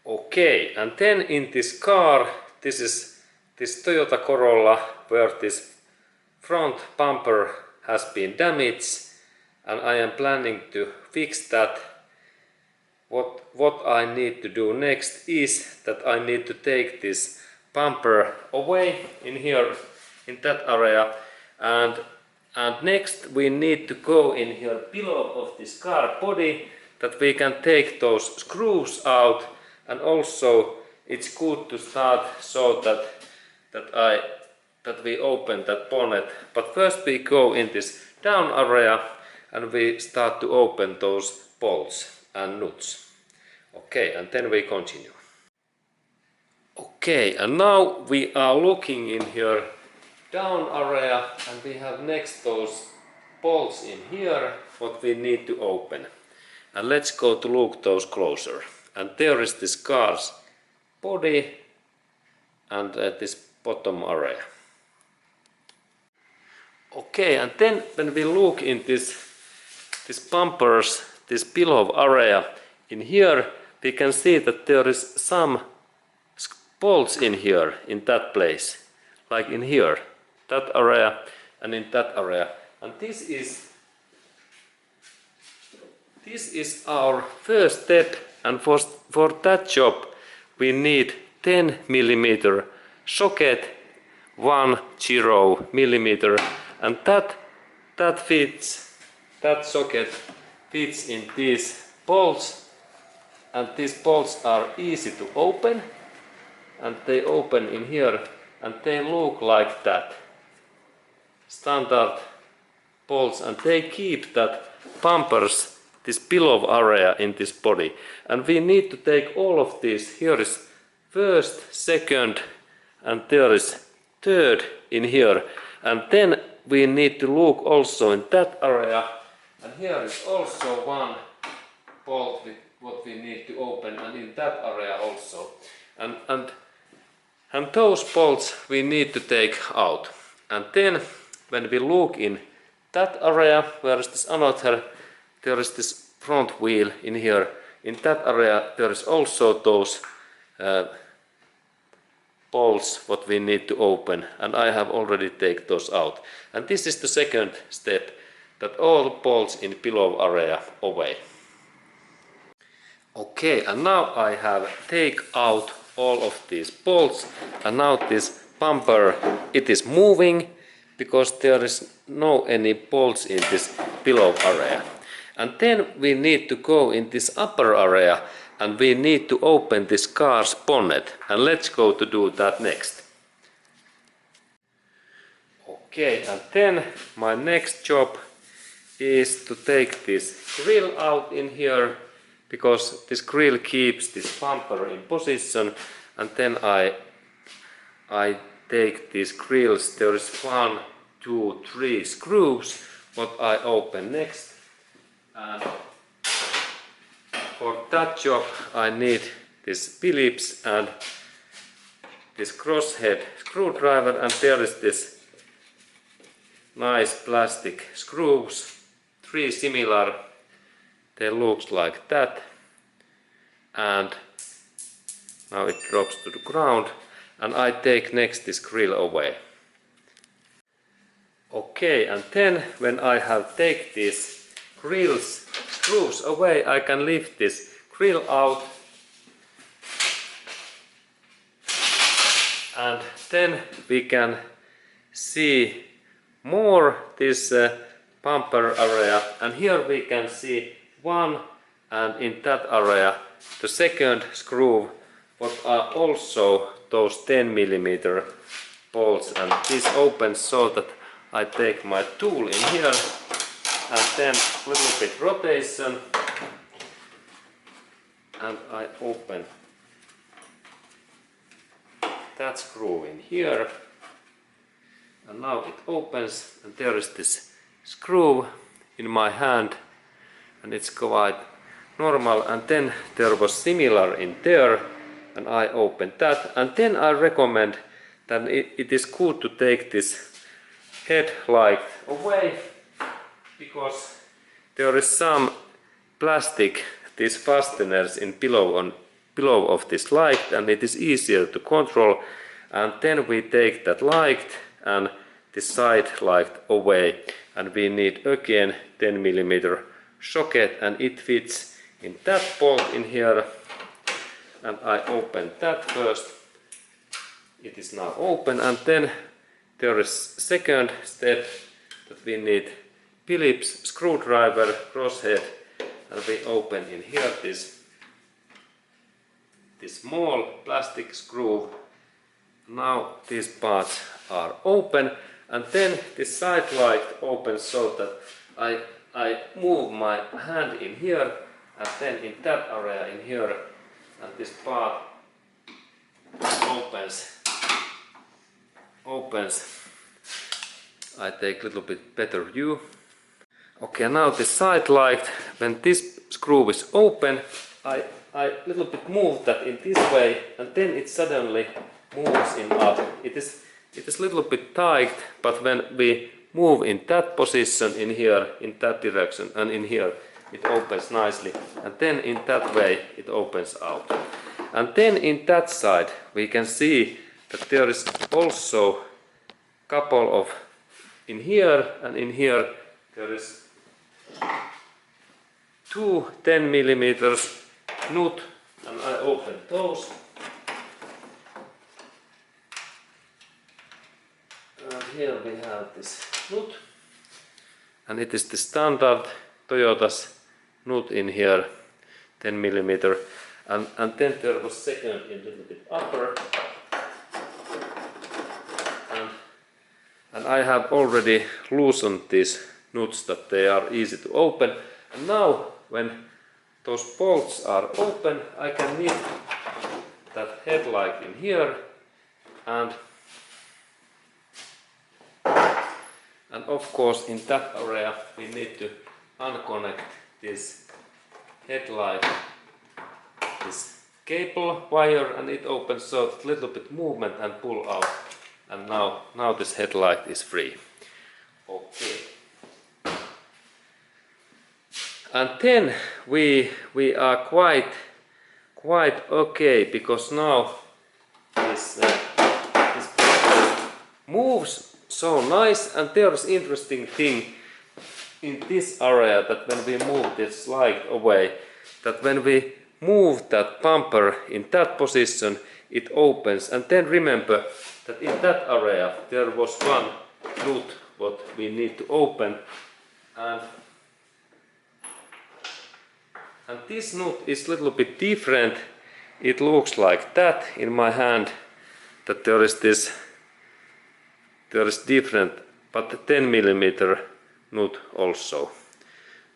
Okay, and then in this car, this is this Toyota Corolla where this front bumper has been damaged, and I am planning to fix that. What I need to do next is that I need to take this bumper away in here, in that area, and next we need to go in here below of this car body that we can take those screws out, and also it's good to start so that we open that bonnet. But first we go in this down area and we start to open those bolts and nuts. Okay, and then we continue. Okay, and now we are looking in here down area, and we have next those bolts in here what we need to open. And let's go to look those closer. And there is this car's body and this bottom area. Okay, and then when we look in this bumpers, this below area in here, we can see that there is some bolts in here, in that place, like in here, that area and in that area. And this is our first step, and for that job we need 10 millimeter socket, 10 millimeter, and that socket fits in these bolts. And these bolts are easy to open, and they open in here, and they look like that. Standard bolts, and they keep that bumpers, this below area in this body. And we need to take all of these. Here is first, second, and there is third in here. And then we need to look also in that area. And here is also one bolt with what we need to open, and in that area also. And those bolts we need to take out. And then when we look in that area, where is this another, there is this front wheel in here. In that area there is also those bolts what we need to open, and I have already taken those out. And this is the second step, that all bolts in below area away. Okay, and now I have take out all of these bolts, and now this bumper, it is moving because there is no any bolts in this below area. And then we need to go in this upper area, and we need to open this car's bonnet, and let's go to do that next. Okay, and then my next job is to take this grill out in here, because this grill keeps this bumper in position. And then I take these grills. There is 1, 2, 3 screws what I open next, and for that job I need this Phillips and this crosshead screwdriver, and there is this nice plastic screws, 3 similar. They look like that, and now it drops to the ground, and I take next this grill away. Okay, and then when I have taken these grills screws away, I can lift this grill out, and then we can see more this bumper area, and here we can see one, and in that area the second screw what are also those 10 millimeter bolts, and this opens so that I take my tool in here, and then a little bit rotation, and I open that screw in here, and now it opens, and there is this screw in my hand, and it's quite normal. And then there was similar in there, and I opened that. And then I recommend that it is good to take this headlight away, because there is some plastic, these fasteners in below below of this light, and it is easier to control. And then we take that light and the side light away, and we need again 10mm socket, and it fits in that bolt in here. And I open that first. It is now open, and then there is second step that we need Phillips screwdriver crosshead, and we open in here this small plastic screw. Now these parts are open, and then the side light opens so that I move my hand in here, and then in that area in here, and this part opens. I take a little bit better view. Okay, now the side light, when this screw is open, I little bit move that in this way, and then it suddenly moves in up. It is little bit tight, but when we move in that position in here, in that direction, and in here, it opens nicely, and then in that way it opens out. And then in that side we can see that there is also couple of, in here and in here there is two 10mm nut, and I open those. And here we have this nut, and it is the standard Toyota's nut in here, 10mm, and then there was second in a little bit upper, and I have already loosened these nuts that they are easy to open. And now when those bolts are open, I can knit that headlight in here, and of course in that area we need to unconnect this headlight, this cable wire, and it opens so that little bit movement and pull out, and now this headlight is free. Okay. And then we are quite okay, because now this moves so nice, and there is interesting thing in this area, that when we move this light away, that when we move that bumper in that position, it opens. And then remember that in that area there was one nut what we need to open, and this nut is a little bit different. It looks like that in my hand, that there is different, but 10mm nut also,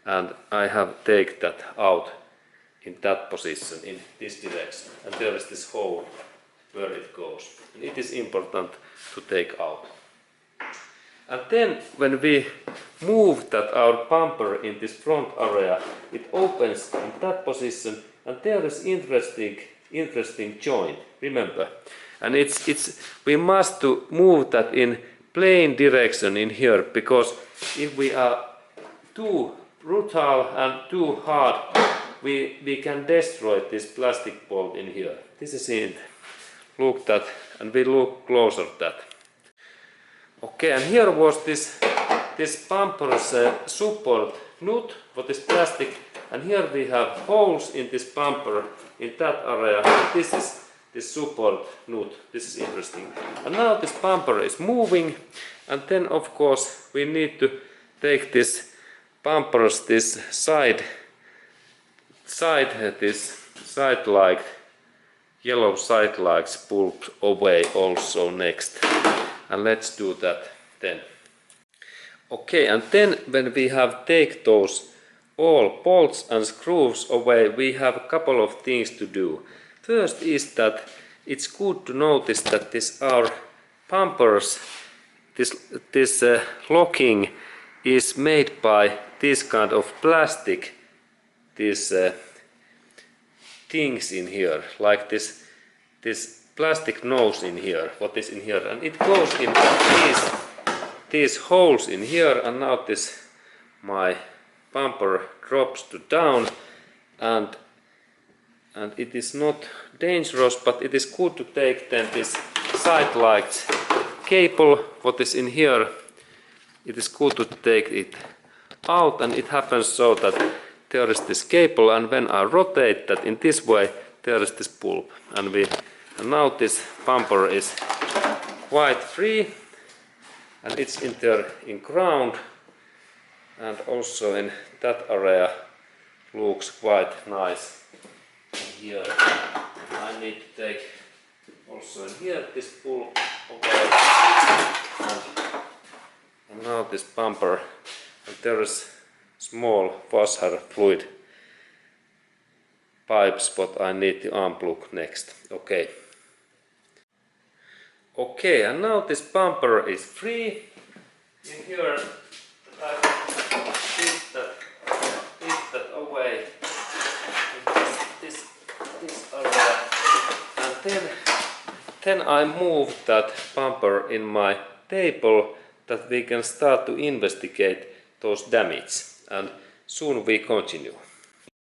and I have take that out in that position in this direction, and there is this hole where it goes, and it is important to take out. And then when we move that our bumper in this front area, it opens in that position, and there is interesting joint, remember, and we must to move that in plain direction in here, because if we are too brutal and too hard, we can destroy this plastic bolt in here. This is it. Look that, and we look closer at that. Okay, and here was this bumper's support nut, what is plastic, and here we have holes in this bumper in that area. This is this support nut. This is interesting. And now this bumper is moving, and then of course we need to take this bumper's this side light, yellow side lights pulled away also next. And let's do that then. Okay, and then when we have take those all bolts and screws away, we have a couple of things to do. First is that it's good to notice that our bumpers, this locking is made by this kind of plastic, these things in here, like this plastic nose in here, what is in here, and it goes in these holes in here, and now my bumper drops to down, and and it is not dangerous, but it is good to take then this side light cable what is in here. It is good to take it out, and it happens so that there is this cable, and when I rotate that in this way there is this bulb, and now this bumper is quite free, and it's in there in ground, and also in that area looks quite nice. Here I need to take also in here this bulb away, and now this bumper, and there is small washer fluid pipes what I need to unplug next. Okay. Okay, and now this bumper is free. In here I lift that away in this area, and then I move that bumper in my table that we can start to investigate those damage, and soon we continue.